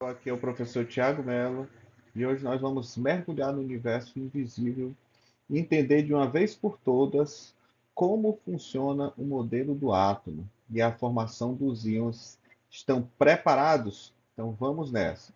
Aqui é o professor Tiago Mello e hoje nós vamos mergulhar no universo invisível e entender de uma vez por todas como funciona o modelo do átomo e a formação dos íons. Estão preparados? Então vamos nessa.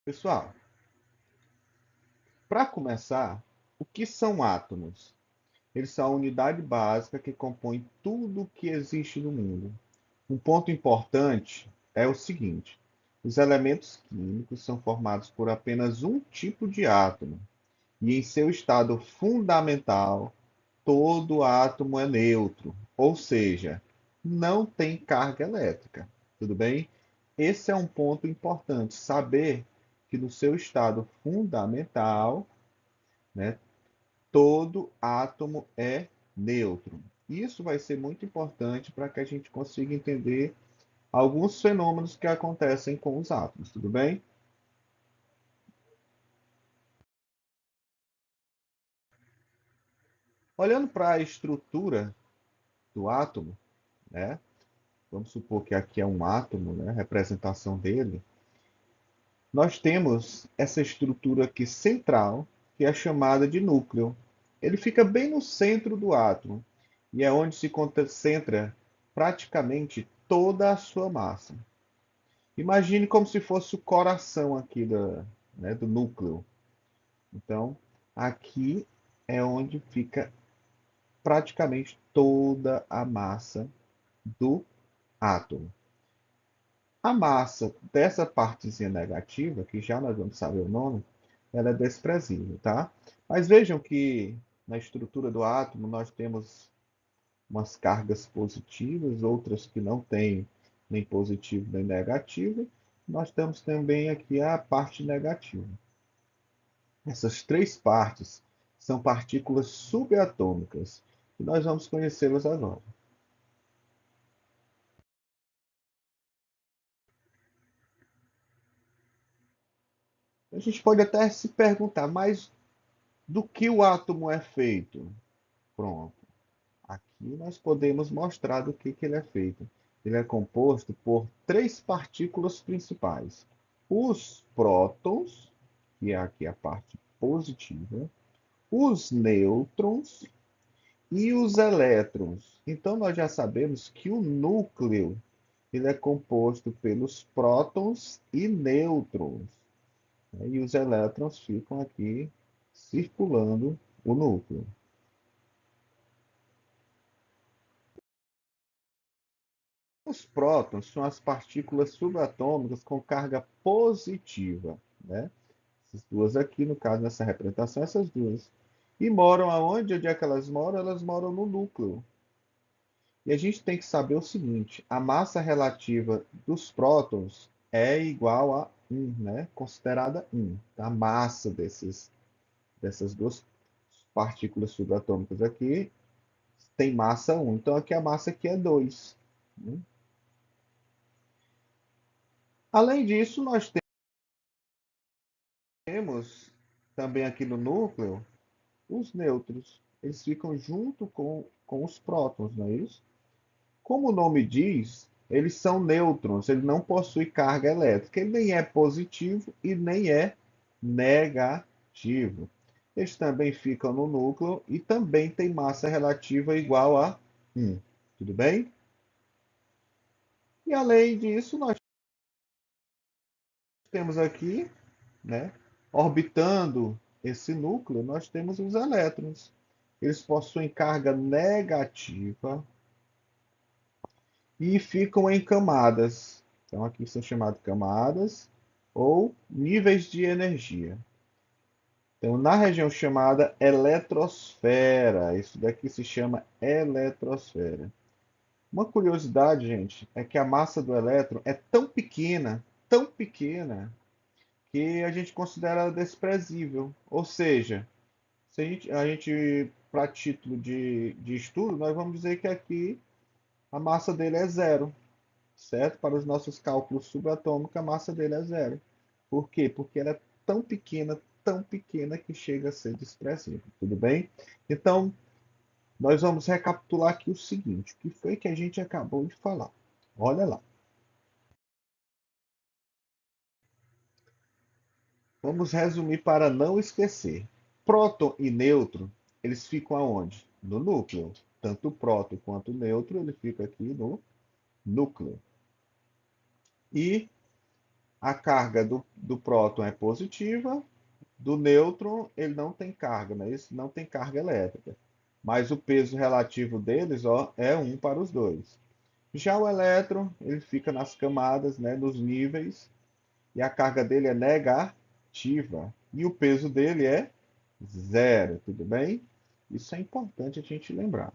Pessoal, para começar, o que são átomos? Eles são a unidade básica que compõe tudo o que existe no mundo. Um ponto importante é o seguinte: os elementos químicos são formados por apenas um tipo de átomo, e em seu estado fundamental, todo átomo é neutro, ou seja, não tem carga elétrica. Tudo bem? Esse é um ponto importante, saber que no seu estado fundamental, né, todo átomo é neutro. Isso vai ser muito importante para que a gente consiga entender alguns fenômenos que acontecem com os átomos, tudo bem? Olhando para a estrutura do átomo, né? Vamos supor que aqui é um átomo, né? A representação dele. Nós temos essa estrutura aqui central, que é chamada de núcleo. Ele fica bem no centro do átomo e é onde se concentra praticamente toda a sua massa. Imagine como se fosse o coração aqui do núcleo. Então, aqui é onde fica praticamente toda a massa do átomo. A massa dessa partezinha negativa, que já nós vamos saber o nome, ela é desprezível, tá? Mas vejam que na estrutura do átomo nós temos umas cargas positivas, outras que não têm nem positivo nem negativo. Nós temos também aqui a parte negativa. Essas três partes são partículas subatômicas e nós vamos conhecê-las agora. A gente pode até se perguntar, mas do que o átomo é feito? Pronto. Aqui nós podemos mostrar do que ele é feito. Ele é composto por três partículas principais: os prótons, que é aqui a parte positiva, os nêutrons e os elétrons. Então nós já sabemos que o núcleo ele é composto pelos prótons e nêutrons, né? E os elétrons ficam aqui circulando o núcleo. Os prótons são as partículas subatômicas com carga positiva, né? Essas duas aqui, no caso, nessa representação, essas duas. E moram aonde? Onde é que elas moram? Elas moram no núcleo. E a gente tem que saber o seguinte: a massa relativa dos prótons é igual a 1, né? Considerada 1. A massa dessas duas partículas subatômicas aqui tem massa 1. Então aqui a massa aqui é 2. Né? Além disso, nós temos também aqui no núcleo os nêutrons. Eles ficam junto com os prótons, não é isso? Como o nome diz, eles são nêutrons, ele não possui carga elétrica, ele nem é positivo e nem é negativo. Eles também ficam no núcleo e também têm massa relativa igual a 1. Tudo bem? E além disso, nós temos aqui, né, orbitando esse núcleo, nós temos os elétrons. Eles possuem carga negativa e ficam em camadas. Então, aqui são chamadas camadas ou níveis de energia. Então, na região chamada eletrosfera, isso daqui se chama eletrosfera. Uma curiosidade, gente, é que a massa do elétron é tão pequena, que a gente considera ela desprezível. Ou seja, se a gente para título de estudo, nós vamos dizer que aqui a massa dele é zero, certo? Para os nossos cálculos subatômicos, a massa dele é zero. Por quê? Porque ela é tão pequena que chega a ser desprezível. Tudo bem? Então, nós vamos recapitular aqui o seguinte: o que foi que a gente acabou de falar? Olha lá. Vamos resumir para não esquecer. Próton e nêutron, eles ficam aonde? No núcleo. Tanto o próton quanto o nêutron, ele fica aqui no núcleo. E a carga do próton é positiva, do nêutron ele não tem carga, né? Esse não tem carga elétrica. Mas o peso relativo deles, ó, é 1 para os dois. Já o elétron, ele fica nas camadas, né, nos níveis, e a carga dele é negativa. E o peso dele é zero, tudo bem? Isso é importante a gente lembrar.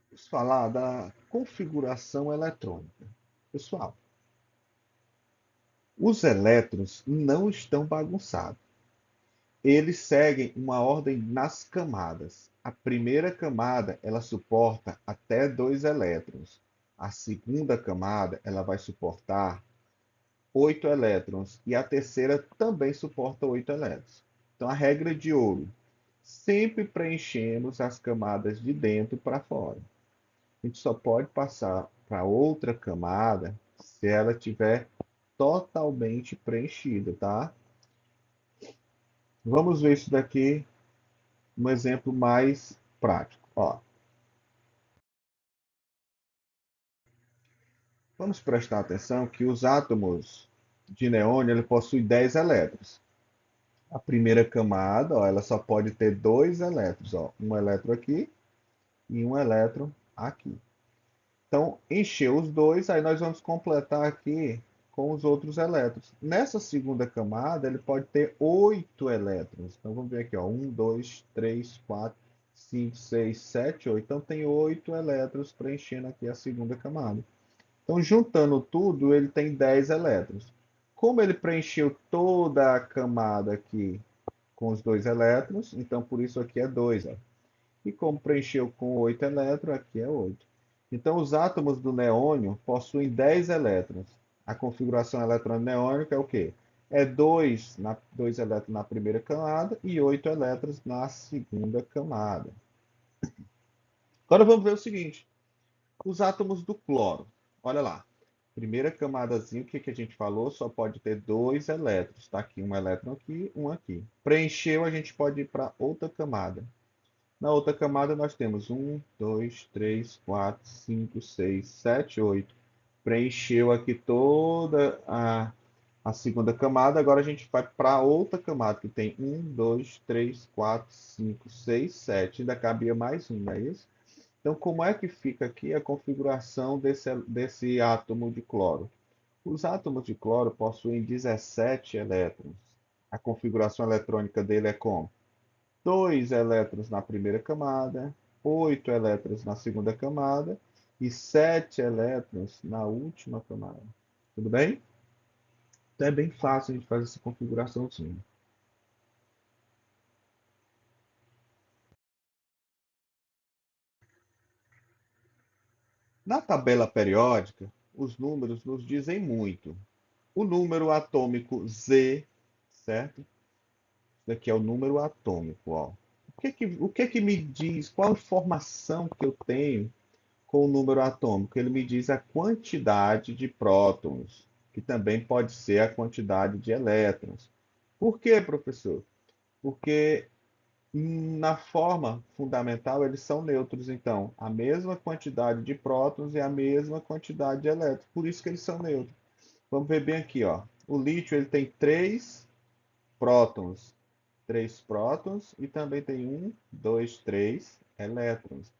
Vamos falar da configuração eletrônica. Pessoal, os elétrons não estão bagunçados. Eles seguem uma ordem nas camadas. A primeira camada, ela suporta até 2 elétrons. A segunda camada, ela vai suportar 8 elétrons. E a terceira também suporta 8 elétrons. Então, a regra de ouro: sempre preenchemos as camadas de dentro para fora. A gente só pode passar para outra camada se ela tiver totalmente preenchida, tá? Vamos ver isso daqui, um exemplo mais prático. Ó, vamos prestar atenção que os átomos de neônio ele possui 10 elétrons. A primeira camada, ó, ela só pode ter 2 elétrons, ó, um elétron aqui e um elétron aqui. Então, encheu os dois, aí nós vamos completar aqui com os outros elétrons. Nessa segunda camada, ele pode ter 8 elétrons. Então, vamos ver aqui, ó, 1, 2, 3, 4, 5, 6, 7, 8. Então, tem 8 elétrons preenchendo aqui a segunda camada. Então, juntando tudo, ele tem 10 elétrons. Como ele preencheu toda a camada aqui com os 2 elétrons, então por isso aqui é 2. Ó. E como preencheu com 8 elétrons, aqui é 8. Então, os átomos do neônio possuem 10 elétrons. A configuração eletroneônica é o quê? É 2 elétrons na primeira camada e 8 elétrons na segunda camada. Agora vamos ver o seguinte: os átomos do cloro. Olha lá. Primeira camadazinha, o que, que a gente falou? Só pode ter 2 elétrons. Está aqui um elétron aqui, um aqui. Preencheu, a gente pode ir para outra camada. Na outra camada nós temos 1, 2, 3, 4, 5, 6, 7, 8. Preencheu aqui toda a segunda camada. Agora a gente vai para outra camada, que tem 1, 2, 3, 4, 5, 6, 7. Ainda cabia mais um, não é isso? Então, como é que fica aqui a configuração desse átomo de cloro? Os átomos de cloro possuem 17 elétrons. A configuração eletrônica dele é como? 2 elétrons na primeira camada, 8 elétrons na segunda camada e 7 elétrons na última camada. Tudo bem? Então é bem fácil a gente fazer essa configuraçãozinha. Na tabela periódica, os números nos dizem muito. O número atômico Z, certo? Isso aqui é o número atômico, ó. O que que me diz, qual informação que eu tenho com o número atômico? Ele me diz a quantidade de prótons, que também pode ser a quantidade de elétrons. Por quê, professor? Porque na forma fundamental eles são neutros, então, a mesma quantidade de prótons e a mesma quantidade de elétrons. Por isso que eles são neutros. Vamos ver bem aqui, ó. O lítio ele tem 3 prótons. 3 prótons e também tem 1, 2, 3 elétrons.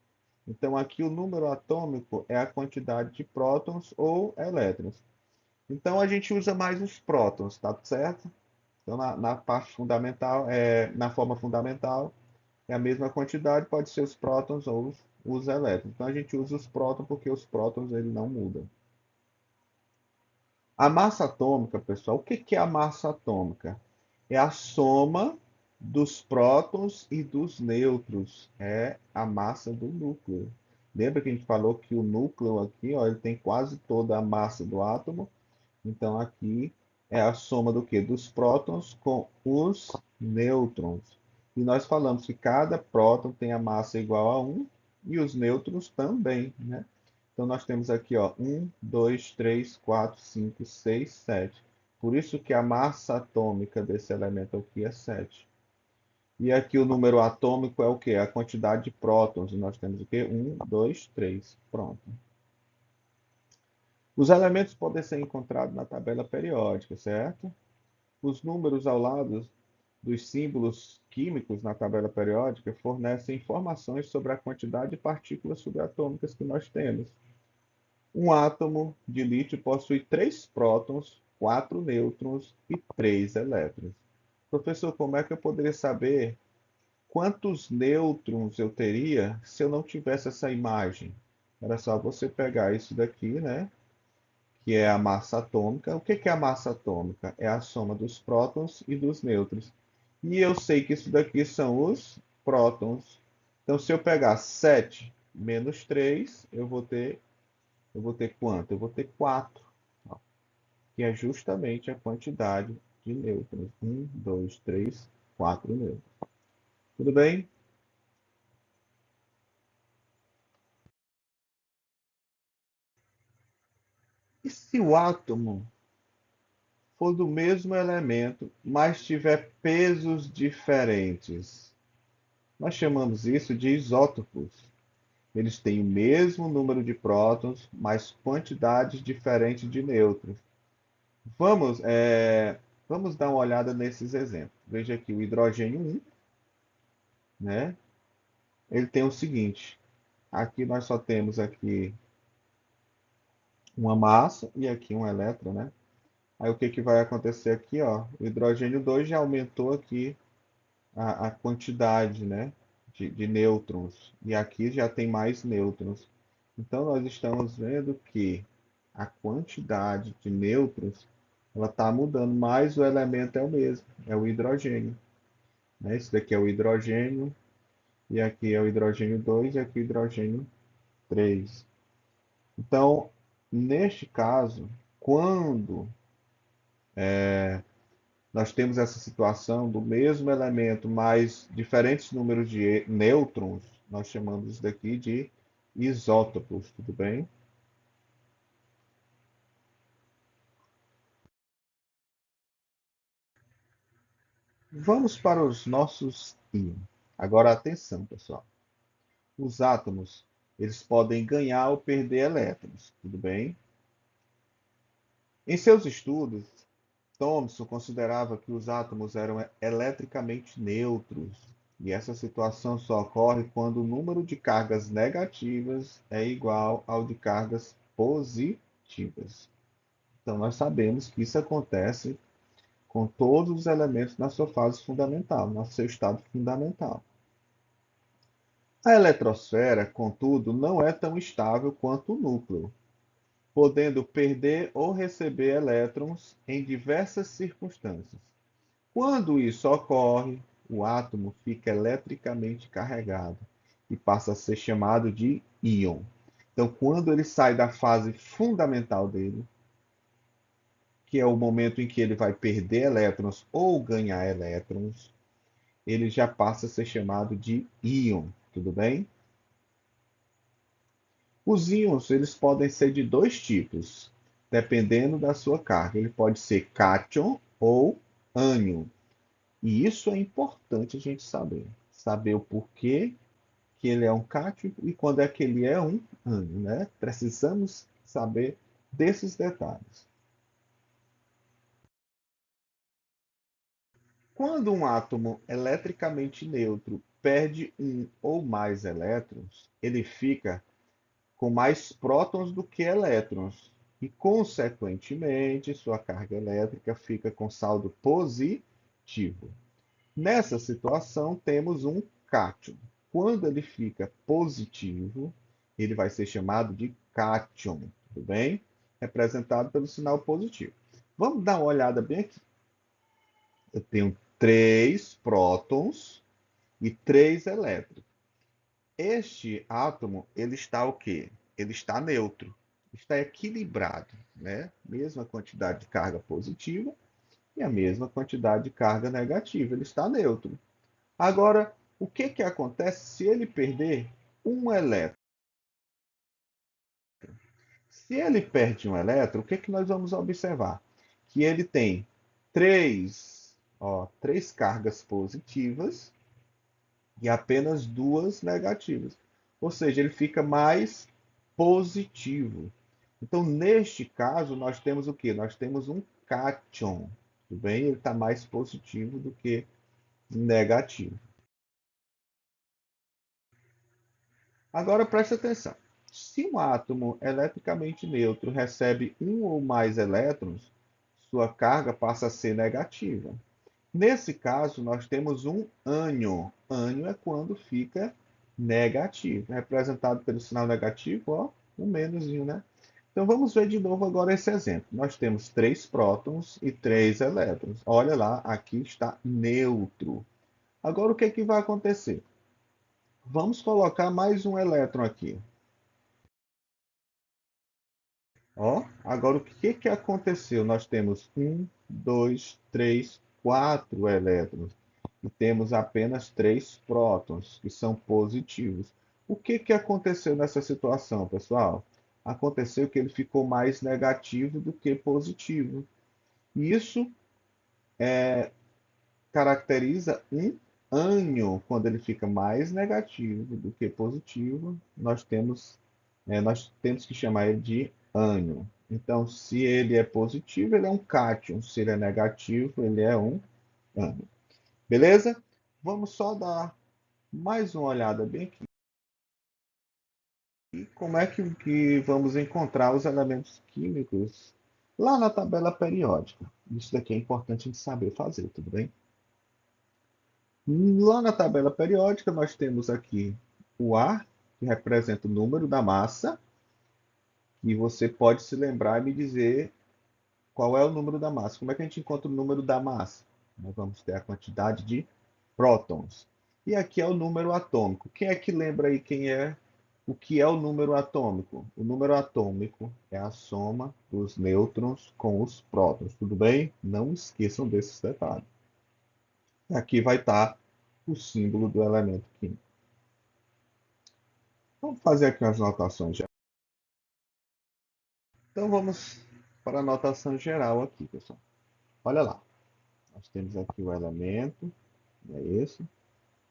Então, aqui o número atômico é a quantidade de prótons ou elétrons. Então, a gente usa mais os prótons, tá certo? Então, na parte fundamental, na forma fundamental, é a mesma quantidade, pode ser os prótons ou os elétrons. Então, a gente usa os prótons porque os prótons ele não mudam. A massa atômica, pessoal, o que é a massa atômica? É a soma dos prótons e dos nêutrons. É a massa do núcleo. Lembra que a gente falou que o núcleo aqui, ó, ele tem quase toda a massa do átomo. Então aqui é a soma do quê? Dos prótons com os nêutrons. E nós falamos que cada próton tem a massa igual a 1 e os nêutrons também, né? Então nós temos aqui, ó, 1, 2, 3, 4, 5, 6, 7. Por isso que a massa atômica desse elemento aqui é 7. E aqui o número atômico é o quê? A quantidade de prótons. E nós temos o quê? 1, 2, 3. Pronto. Os elementos podem ser encontrados na tabela periódica, certo? Os números ao lado dos símbolos químicos na tabela periódica fornecem informações sobre a quantidade de partículas subatômicas que nós temos. Um átomo de lítio possui 3 prótons, 4 nêutrons e 3 elétrons. Professor, como é que eu poderia saber quantos nêutrons eu teria se eu não tivesse essa imagem? Era só você pegar isso daqui, né? Que é a massa atômica. O que é a massa atômica? É a soma dos prótons e dos nêutrons. E eu sei que isso daqui são os prótons. Então, se eu pegar 7 menos 3, eu vou ter quanto? Eu vou ter 4, que é justamente a quantidade de nêutrons. 1, 2, 3, 4 nêutrons. Tudo bem? E se o átomo for do mesmo elemento, mas tiver pesos diferentes? Nós chamamos isso de isótopos. Eles têm o mesmo número de prótons, mas quantidades diferentes de nêutrons. Vamos, vamos dar uma olhada nesses exemplos. Veja aqui o hidrogênio 1, né? Ele tem o seguinte: aqui nós só temos aqui uma massa e aqui um elétron, né? Aí o que que vai acontecer aqui, ó? O hidrogênio 2 já aumentou aqui a quantidade, né, de nêutrons. E aqui já tem mais nêutrons. Então, nós estamos vendo que a quantidade de nêutrons ela está mudando, mas o elemento é o mesmo, é o hidrogênio. Né? Esse daqui é o hidrogênio, e aqui é o hidrogênio 2 e aqui o hidrogênio 3. Então, neste caso, quando nós temos essa situação do mesmo elemento, mas diferentes números de nêutrons, nós chamamos isso daqui de isótopos, tudo bem? Vamos para os nossos íons. Agora atenção, pessoal. Os átomos, eles podem ganhar ou perder elétrons, tudo bem? Em seus estudos, Thomson considerava que os átomos eram eletricamente neutros, e essa situação só ocorre quando o número de cargas negativas é igual ao de cargas positivas. Então, nós sabemos que isso acontece com todos os elementos na sua fase fundamental, no seu estado fundamental. A eletrosfera, contudo, não é tão estável quanto o núcleo, podendo perder ou receber elétrons em diversas circunstâncias. Quando isso ocorre, o átomo fica eletricamente carregado e passa a ser chamado de íon. Então, quando ele sai da fase fundamental dele, que é o momento em que ele vai perder elétrons ou ganhar elétrons, ele já passa a ser chamado de íon, tudo bem? Os íons, eles podem ser de dois tipos, dependendo da sua carga. Ele pode ser cátion ou ânion. E isso é importante a gente saber o porquê que ele é um cátion e quando é que ele é um ânion, né? Precisamos saber desses detalhes. Quando um átomo eletricamente neutro perde um ou mais elétrons, ele fica com mais prótons do que elétrons e, consequentemente, sua carga elétrica fica com saldo positivo. Nessa situação, temos um cátion. Quando ele fica positivo, ele vai ser chamado de cátion, tudo bem? Representado pelo sinal positivo. Vamos dar uma olhada bem aqui. Eu tenho 3 prótons e 3 elétrons. Este átomo, ele está o quê? Ele está neutro, está equilibrado, né? Mesma quantidade de carga positiva e a mesma quantidade de carga negativa, ele está neutro. Agora, o que que acontece se ele perder um elétron? Se ele perde um elétron, o que que nós vamos observar? Que ele tem três cargas positivas e apenas duas negativas. Ou seja, ele fica mais positivo. Então, neste caso, nós temos o quê? Nós temos um cátion. Tudo bem? Ele está mais positivo do que negativo. Agora preste atenção. Se um átomo eletricamente neutro recebe um ou mais elétrons, sua carga passa a ser negativa. Nesse caso, nós temos um ânion. Ânion é quando fica negativo, representado pelo sinal negativo, ó, um menoszinho, né? Então vamos ver de novo agora esse exemplo. Nós temos três prótons e três elétrons. Olha lá, aqui está neutro. Agora o que, que vai acontecer? Vamos colocar mais um elétron aqui. Ó, agora o que, que aconteceu? Nós temos um, dois, três, quatro elétrons. E temos apenas três prótons, que são positivos. O que, que aconteceu nessa situação, pessoal? Aconteceu que ele ficou mais negativo do que positivo. E isso caracteriza um ânion. Quando ele fica mais negativo do que positivo, nós temos que chamar ele de ânion. Então, se ele é positivo, ele é um cátion. Se ele é negativo, ele é um ânion. Beleza? Vamos só dar mais uma olhada bem aqui. E como é que vamos encontrar os elementos químicos lá na tabela periódica? Isso daqui é importante a gente saber fazer, tudo bem? Lá na tabela periódica, nós temos aqui o A, que representa o número da massa, e você pode se lembrar e me dizer qual é o número da massa. Como é que a gente encontra o número da massa? Nós vamos ter a quantidade de prótons. E aqui é o número atômico. Quem é que lembra aí o que é o número atômico? O número atômico é a soma dos nêutrons com os prótons. Tudo bem? Não esqueçam desses detalhes. Aqui vai estar o símbolo do elemento químico. Vamos fazer aqui as notações gerais. Então vamos para a notação geral aqui, pessoal. Olha lá. Nós temos aqui o elemento, é esse.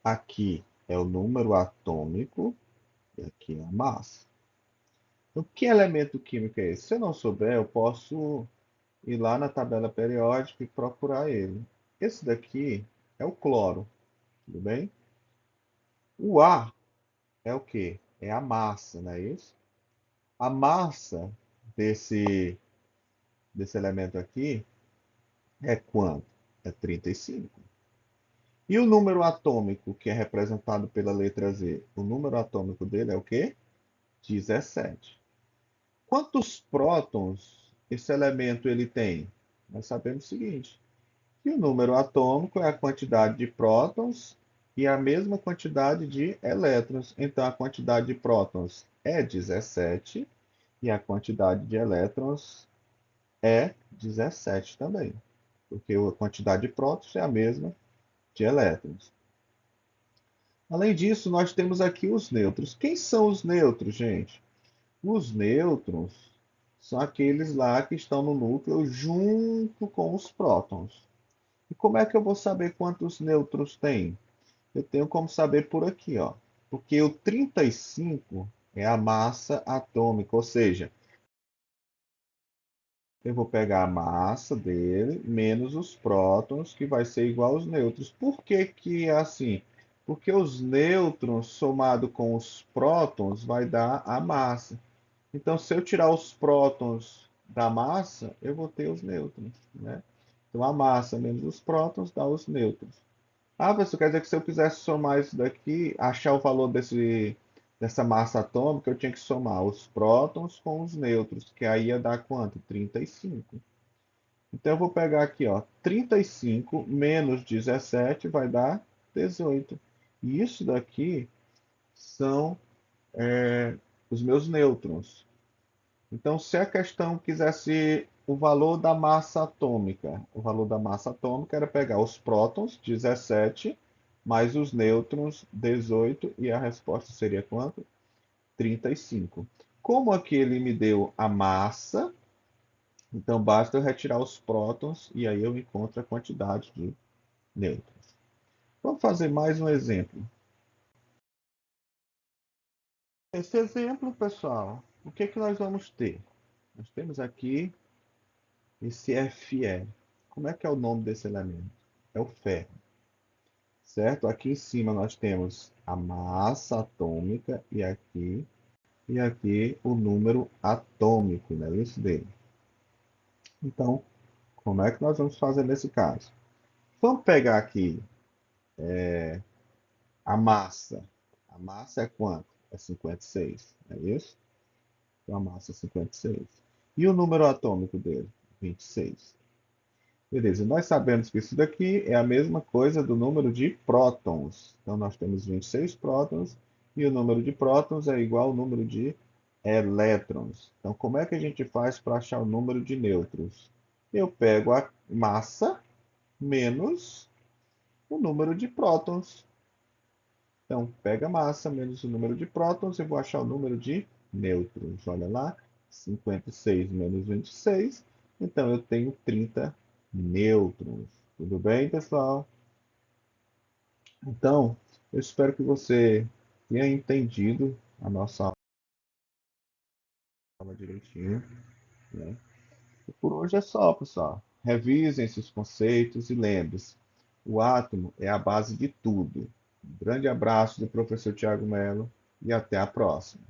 Aqui é o número atômico e aqui é a massa. Então, que elemento químico é esse? Se eu não souber, eu posso ir lá na tabela periódica e procurar ele. Esse daqui é o cloro, tudo bem? O ar é o quê? É a massa, não é isso? A massa desse elemento aqui é quanto? É 35. E o número atômico, que é representado pela letra Z? O número atômico dele é o quê? 17. Quantos prótons esse elemento ele tem? Nós sabemos o seguinte, que o número atômico é a quantidade de prótons e a mesma quantidade de elétrons. Então, a quantidade de prótons é 17 e a quantidade de elétrons é 17 também, porque a quantidade de prótons é a mesma de elétrons. Além disso, nós temos aqui os nêutrons. Quem são os nêutrons, gente? Os nêutrons são aqueles lá que estão no núcleo junto com os prótons. E como é que eu vou saber quantos nêutrons tem? Eu tenho como saber por aqui, ó. Porque o 35 é a massa atômica, ou seja, eu vou pegar a massa dele menos os prótons, que vai ser igual aos nêutrons. Por que que é assim? Porque os nêutrons somado com os prótons vai dar a massa. Então, se eu tirar os prótons da massa, eu vou ter os nêutrons, né? Então, a massa menos os prótons dá os nêutrons. Ah, professor, quer dizer que se eu quisesse somar isso daqui, achar o valor dessa massa atômica, eu tinha que somar os prótons com os nêutrons, que aí ia dar quanto? 35. Então, eu vou pegar aqui, ó, 35 menos 17 vai dar 18. E isso daqui são os meus nêutrons. Então, se a questão quisesse o valor da massa atômica, o valor da massa atômica era pegar os prótons, 17, mais os nêutrons, 18, e a resposta seria quanto? 35. Como aqui ele me deu a massa, então basta eu retirar os prótons e aí eu encontro a quantidade de nêutrons. Vamos fazer mais um exemplo. Esse exemplo, pessoal, o que que nós vamos ter? Nós temos aqui esse Fe. Como é que é o nome desse elemento? É o ferro, certo? Aqui em cima nós temos a massa atômica e aqui o número atômico, né? Isso dele. Então, como é que nós vamos fazer nesse caso? Vamos pegar aqui a massa. A massa é quanto? É 56, não é isso? Então a massa é 56. E o número atômico dele? 26. Beleza, nós sabemos que isso daqui é a mesma coisa do número de prótons. Então nós temos 26 prótons e o número de prótons é igual ao número de elétrons. Então como é que a gente faz para achar o número de nêutrons? Eu pego a massa menos o número de prótons. Então, pega a massa menos o número de prótons e vou achar o número de nêutrons. Olha lá, 56 menos 26. Então, eu tenho 30 nêutrons. Tudo bem, pessoal? Então, eu espero que você tenha entendido a nossa aula direitinho, né? E por hoje é só, pessoal. Revisem esses conceitos e lembre-se, o átomo é a base de tudo. Um grande abraço do professor Tiago Mello e até a próxima.